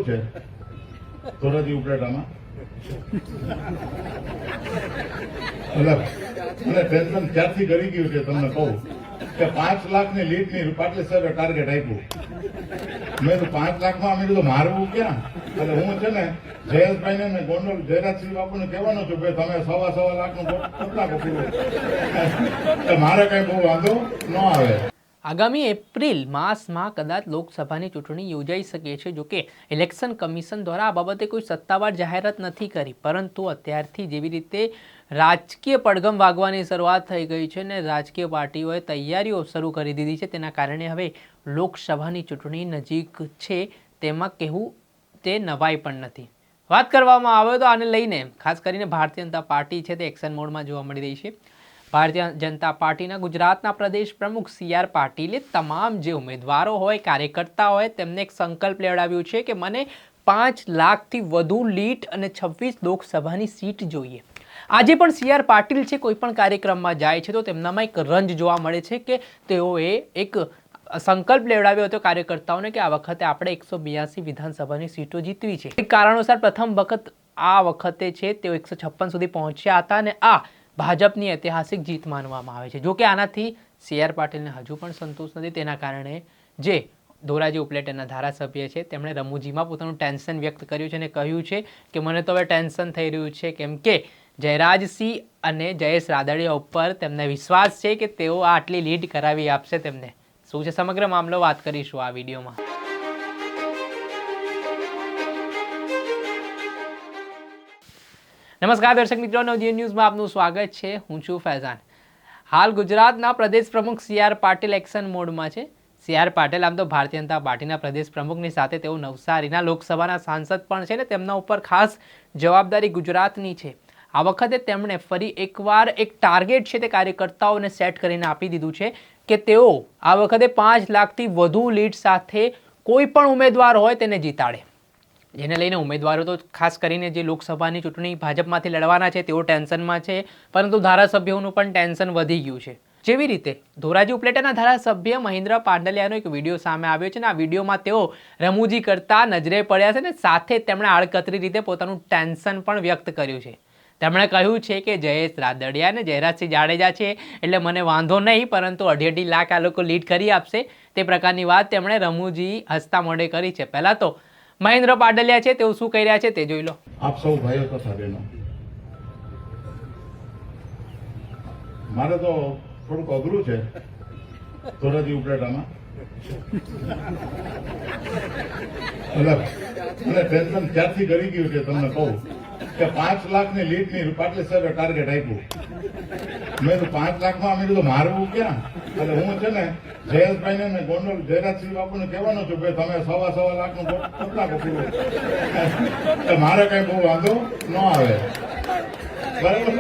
અઘરું છે ધોરાજી ઉપલેટામાં. અને ટેન્શન ક્યારથી કરી ગયું છે તમને કહું કે 5 લાખની લીડની પાટલી સાહેબે ટાર્ગેટ આપ્યું. મેં તો 5 લાખમાં અમે કીધું મારવું ક્યાં. એટલે હું છે ને જયેશભાઈને ને ગોંડલ જયરાજસિંહ બાપુને કહેવાનો છું કે તમે 1.25 લાખનું કેટલા પૂરું મારે કઈ બહુ વાંધો ન આવે. આગામી એપ્રિલ માસમાં કદાચ લોકસભાની ચૂંટણી યોજાઈ શકે છે. જોકે ઇલેક્શન કમિશન દ્વારા આ બાબતે કોઈ સત્તાવાર જાહેરાત નથી કરી, પરંતુ અત્યારથી જેવી રીતે રાજકીય પડઘમ વાગવાની શરૂઆત થઈ ગઈ છે ને રાજકીય પાર્ટીઓએ તૈયારીઓ શરૂ કરી દીધી છે, તેના કારણે હવે લોકસભાની ચૂંટણી નજીક છે તેમાં કહેવું તે નવાઈ પણ નથી. વાત કરવામાં આવે તો આને લઈને ખાસ કરીને ભારતીય જનતા પાર્ટી છે તે એક્શન મોડમાં જોવા મળી રહી છે. ભારતીય જનતા પાર્ટીના ગુજરાતના પ્રદેશ પ્રમુખ CR પાટીલે તમામ જે ઉમેદવારો હોય, કાર્યકર્તા હોય, તેમને એક સંકલ્પ લેવડાવ્યું છે કે મને 5 લાખથી વધુ લીડ અને 26 લોકસભાની સીટ જોઈએ. આજે પણ CR પાટીલ છે કોઈ પણ કાર્યક્રમમાં જાય છે તો તેમનામાં એક રંજ જોવા મળે છે કે તેઓએ એક સંકલ્પ લેવડાવ્યો હતો કાર્યકર્તાઓને કે આ વખતે આપણે 182 વિધાનસભાની સીટો જીતવી છે. એક કારણોસર પ્રથમ વખત આ વખતે છે તેઓ 156 સુધી પહોંચ્યા હતા અને આ ભાજપની ઐતિહાસિક જીત માનવામાં આવે છે. જોકે આનાથી CR પાટીલને હજુ પણ સંતોષ નથી. તેના કારણે જે ધોરાજી ઉપલેટાના ધારાસભ્ય છે તેમણે રમૂજીમાં પોતાનું ટેન્શન વ્યક્ત કર્યું છે અને કહ્યું છે કે મને તો હવે ટેન્શન થઈ રહ્યું છે, કેમ કે જયરાજસિંહ અને જયેશ રાદડિયા ઉપર તેમને વિશ્વાસ છે કે તેઓ આટલી લીડ કરાવી આપશે તેમને. શું છે સમગ્ર મામલો વાત કરીશું આ વિડીયોમાં. નમસ્કાર દર્શક મિત્રો, નવજીવન ન્યૂઝમાં આપનું સ્વાગત છે. હું છું ફૈઝાન. હાલ ગુજરાતના પ્રદેશ પ્રમુખ CR પાટીલ એક્શન મોડમાં છે. CR પાટીલ આમ તો ભારતીય જનતા પાર્ટીના પ્રદેશ પ્રમુખની સાથે તેઓ નવસારીના લોકસભાના સાંસદ પણ છે ને તેમના ઉપર ખાસ જવાબદારી ગુજરાતની છે. આ વખતે તેમણે ફરી એકવાર એક ટાર્ગેટ છે તે કાર્યકર્તાઓને સેટ કરીને આપી દીધું છે કે તેઓ આ વખતે 5 લાખથી વધુ લીડ સાથે કોઈ પણ ઉમેદવાર હોય તેને જીતાડે. જેને લઈને ઉમેદવારો તો ખાસ કરીને જે લોકસભાની ચૂંટણી ભાજપમાંથી લડવાના છે તેઓ ટેન્શનમાં છે, પરંતુ ધારાસભ્યોનું પણ ટેન્શન વધી ગયું છે. જેવી રીતે ધોરાજી ઉપલેટાના ધારાસભ્ય મહેન્દ્ર પાડલિયાનો એક વિડીયો સામે આવ્યો છે અને આ વિડીયોમાં તેઓ રમૂજી કરતા નજરે પડ્યા છે ને સાથે તેમણે આડકતરી રીતે પોતાનું ટેન્શન પણ વ્યક્ત કર્યું છે. તેમણે કહ્યું છે કે જયેશ રાદડિયા અને જયરાજસિંહ જાડેજા છે એટલે મને વાંધો નહીં, પરંતુ 2.5 લાખ આ લોકો લીડ કરી આપશે તે પ્રકારની વાત તેમણે રમૂજી હસતા મોઢે કરી છે. પહેલા તો મહેન્દ્ર પાડલિયા છે તેઓ શું કહી રહ્યા છે તે જોઈ લો. આપ સૌ ભાઈઓ તથા બહેનો, મારે તો થોડુંક અઘરું છે ધોરાજી ઉપલેટામાં. અને ટેન્શન ક્યારથી કરી ગયું છે તમને કહું કે 5 લાખની લીડની પાટલી સાહેબે ટાર્ગેટ આપ્યું. મેં તો 5 લાખમાં અમે કીધું મારવું ક્યાં. એટલે હું છે ને જયેશભાઈને ને ગોંડલ જયરાજસિંહ બાપુને કહેવાનો છું કે તમે 1.25 લાખનું કેટલા પૂરું મારે કઈ બહુ વાંધો ન આવે. બરાબર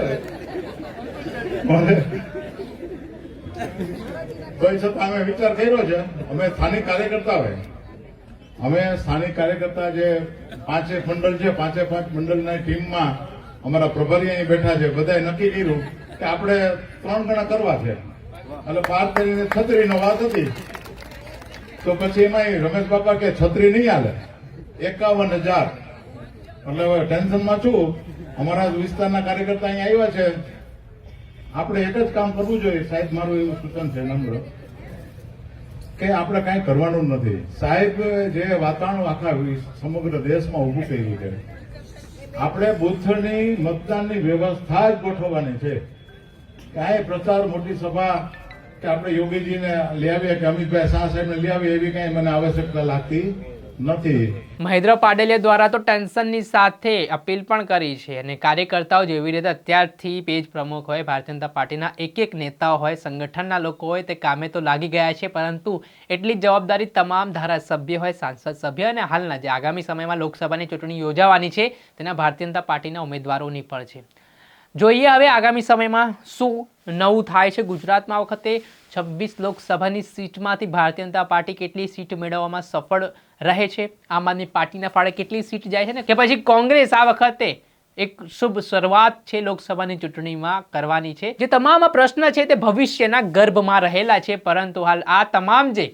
તો છતાં અમે વિચાર કર્યો છે, અમે સ્થાનિક કાર્યકર્તા હોય, અમે સ્થાનિક કાર્યકર્તા જે 5 મંડળ છે, 5 મંડળના ટીમમાં અમારા પ્રભારી અહીં બેઠા છે, બધાએ નક્કી કર્યું કે આપણે 3 ગણા કરવા છે. એટલે 5 કરીને 36 વાત હતી તો પછી એમાં રમેશ બાપા કે 36 નહીં હાલે, 51,000. એટલે હવે ટેન્શનમાં છું. અમારા વિસ્તારના કાર્યકર્તા અહીં આવ્યા છે. આપણે એક જ કામ કરવું જોઈએ સાહેબ, મારું એવું સૂચન છે નમ્ર, કે આપણે કાંઈ કરવાનું નથી. સાહેબ જે વાતાવરણ આખા સમગ્ર દેશમાં ઊભું કર્યું છે, આપણે બુથની મતદાનની વ્યવસ્થા જ ગોઠવવાની છે. કાંઈ પ્રચાર મોટી સભા કે આપણે યોગીજીને લઈ આવીએ કે અમિતભાઈ શાહ સાહેબને લઈ આવીએ એવી કાંઈ મને આવશ્યકતા લાગતી નથી. મહેન્દ્ર પાડલિયા દ્વારા તો ટેન્શનની સાથે અપીલ પણ કરી છે અને કાર્યકર્તાઓ જેવી રીતે અત્યારથી પેજ પ્રમુખ હોય, ભારતીય જનતા પાર્ટીના એક નેતાઓ હોય, સંગઠનના લોકો હોય તે કામે તો લાગી ગયા છે, પરંતુ એટલી જ જવાબદારી તમામ ધારાસભ્ય હોય, સાંસદ સભ્ય અને હાલના જે આગામી સમયમાં લોકસભાની ચૂંટણી યોજાવાની છે તેના ભારતીય જનતા પાર્ટીના ઉમેદવારોની પણ છે. જોઈએ હવે આગામી સમયમાં શું નવું થાય છે. ગુજરાતમાં વખતે 26 લોકસભાની સીટમાંથી ભારતીય જનતા પાર્ટી કેટલી સીટ મેળવવામાં સફળ રહે છે, આમ આદમી પાર્ટીના ફાળે કેટલી સીટ જાય છે ને કે પછી કોંગ્રેસ આ વખતે એક શુભ શરૂઆત છે લોકસભાની ચૂંટણીમાં કરવાની છે. જે તમામ પ્રશ્ન છે તે ભવિષ્યના ગર્ભમાં રહેલા છે, પરંતુ હાલ આ તમામ જે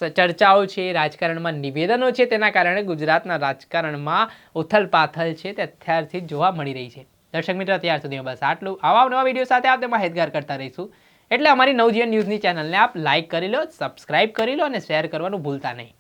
ચર્ચાઓ છે, રાજકારણમાં નિવેદનો છે, તેના કારણે ગુજરાતના રાજકારણમાં ઉથલપાથલ છે તે અત્યારથી જ જોવા મળી રહી છે. દર્શક મિત્રો, અત્યાર સુધીમાં બસ આટલું. આવા નવા વિડીયો સાથે આપણે માહિતગાર કરતા રહીશું. એટલે અમારી નવજીવન ન્યૂઝની ચેનલને આપ લાઇક કરી લો, સબસ્ક્રાઇબ કરી લો અને શેર કરવાનું ભૂલતા નહીં.